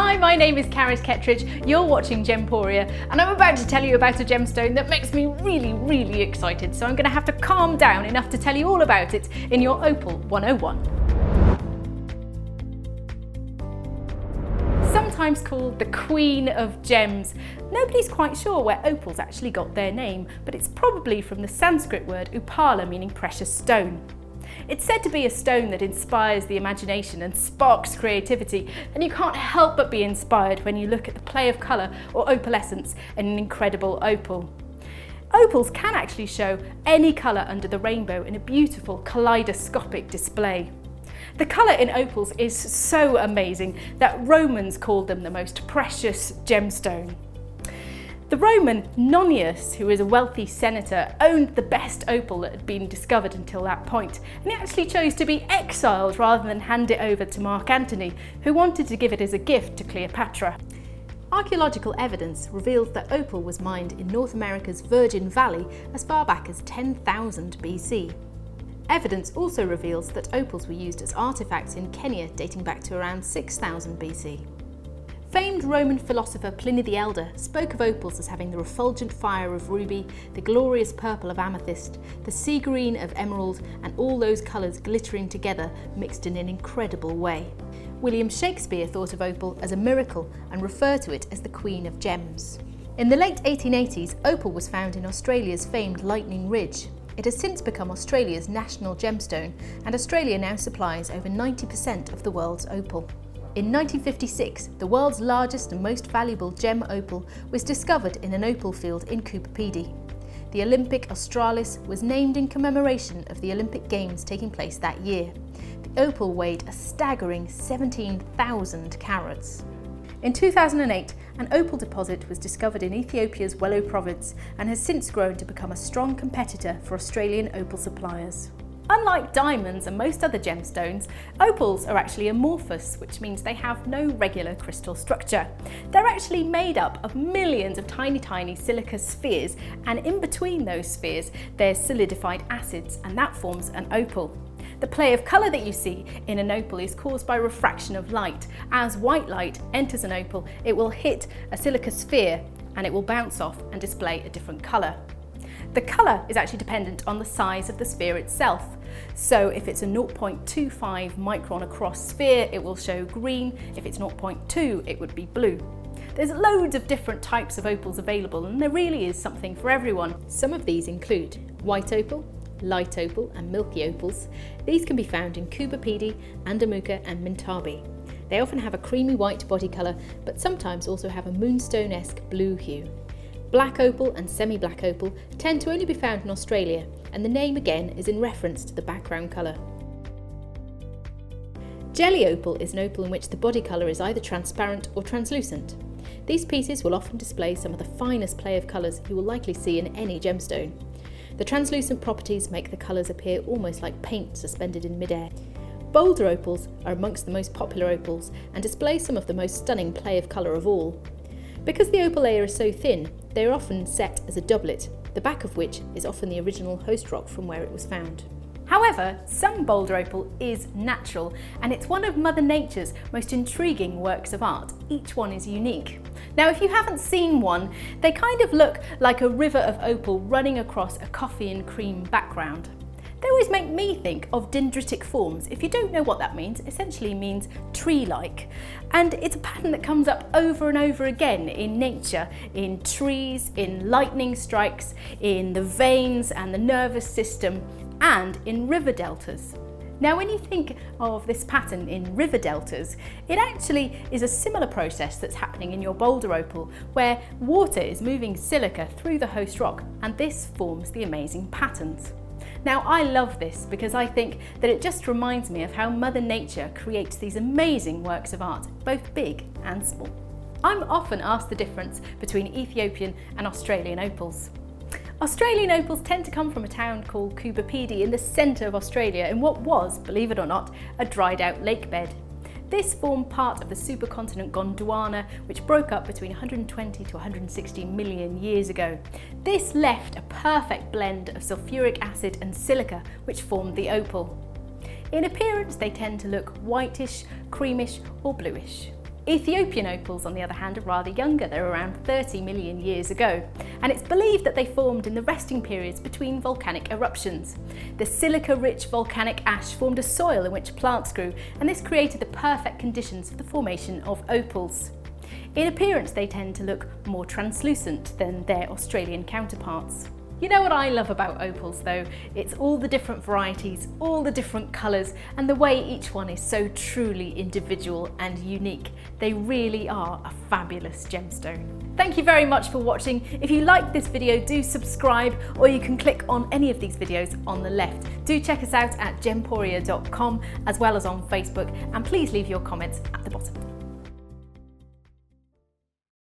Hi, my name is Caris Kettridge, you're watching Gemporia, and I'm about to tell you about a gemstone that makes me really excited, so I'm going to have to calm down enough to tell you all about it in your Opal 101. Sometimes called the Queen of Gems, nobody's quite sure where opals actually got their name, but it's probably from the Sanskrit word upala, meaning precious stone. It's said to be a stone that inspires the imagination and sparks creativity, and you can't help but be inspired when you look at the play of colour or opalescence in an incredible opal. Opals can actually show any colour under the rainbow in a beautiful kaleidoscopic display. The colour in opals is so amazing that Romans called them the most precious gemstone. The Roman Nonius, who was a wealthy senator, owned the best opal that had been discovered until that point, and he actually chose to be exiled rather than hand it over to Mark Antony, who wanted to give it as a gift to Cleopatra. Archaeological evidence reveals that opal was mined in North America's Virgin Valley as far back as 10,000 BC. Evidence also reveals that opals were used as artefacts in Kenya dating back to around 6000 BC. Famed Roman philosopher Pliny the Elder spoke of opals as having the refulgent fire of ruby, the glorious purple of amethyst, the sea green of emerald, and all those colours glittering together mixed in an incredible way. William Shakespeare thought of opal as a miracle and referred to it as the Queen of Gems. In the late 1880s, opal was found in Australia's famed Lightning Ridge. It has since become Australia's national gemstone, and Australia now supplies over 90% of the world's opal. In 1956, the world's largest and most valuable gem opal was discovered in an opal field in Coober Pedy. The Olympic Australis was named in commemoration of the Olympic Games taking place that year. The opal weighed a staggering 17,000 carats. In 2008, an opal deposit was discovered in Ethiopia's Wello province and has since grown to become a strong competitor for Australian opal suppliers. Unlike diamonds and most other gemstones, opals are actually amorphous, which means they have no regular crystal structure. They're actually made up of millions of tiny silica spheres, and in between those spheres there's solidified acids, and that forms an opal. The play of colour that you see in an opal is caused by refraction of light. As white light enters an opal, it will hit a silica sphere and it will bounce off and display a different colour. The colour is actually dependent on the size of the sphere itself. So if it's a 0.25 micron across sphere, it will show green. If it's 0.2, it would be blue. There's loads of different types of opals available, and there really is something for everyone. Some of these include white opal, light opal and milky opals. These can be found in Coober Pedy, Andamuka and Mintabi. They often have a creamy white body colour, but sometimes also have a moonstone-esque blue hue. Black opal and semi-black opal tend to only be found in Australia, and the name again is in reference to the background colour. Jelly opal is an opal in which the body colour is either transparent or translucent. These pieces will often display some of the finest play of colours you will likely see in any gemstone. The translucent properties make the colours appear almost like paint suspended in midair. Boulder opals are amongst the most popular opals and display some of the most stunning play of colour of all. Because the opal layer is so thin, they are often set as a doublet, the back of which is often the original host rock from where it was found. However, some boulder opal is natural, and it's one of Mother Nature's most intriguing works of art. Each one is unique. Now, if you haven't seen one, they kind of look like a river of opal running across a coffee and cream background. They always make me think of dendritic forms. If you don't know what that means, it essentially means tree-like. And it's a pattern that comes up over and over again in nature, in trees, in lightning strikes, in the veins and the nervous system, and in river deltas. Now, when you think of this pattern in river deltas, it actually is a similar process that's happening in your boulder opal, where water is moving silica through the host rock, and this forms the amazing patterns. Now, I love this because I think that it just reminds me of how Mother Nature creates these amazing works of art, both big and small. I'm often asked the difference between Ethiopian and Australian opals. Australian opals tend to come from a town called Coober Pedy in the centre of Australia, in what was, believe it or not, a dried out lake bed. This formed part of the supercontinent Gondwana, which broke up between 120 to 160 million years ago. This left a perfect blend of sulfuric acid and silica, which formed the opal. In appearance, they tend to look whitish, creamish or bluish. Ethiopian opals, on the other hand, are rather younger. They're around 30 million years ago, and it's believed that they formed in the resting periods between volcanic eruptions. The silica-rich volcanic ash formed a soil in which plants grew, and this created the perfect conditions for the formation of opals. In appearance, they tend to look more translucent than their Australian counterparts. You know what I love about opals though? It's all the different varieties, all the different colours, and the way each one is so truly individual and unique. They really are a fabulous gemstone. Thank you very much for watching. If you liked this video, do subscribe, or you can click on any of these videos on the left. Do check us out at gemporia.com as well as on Facebook, and please leave your comments at the bottom.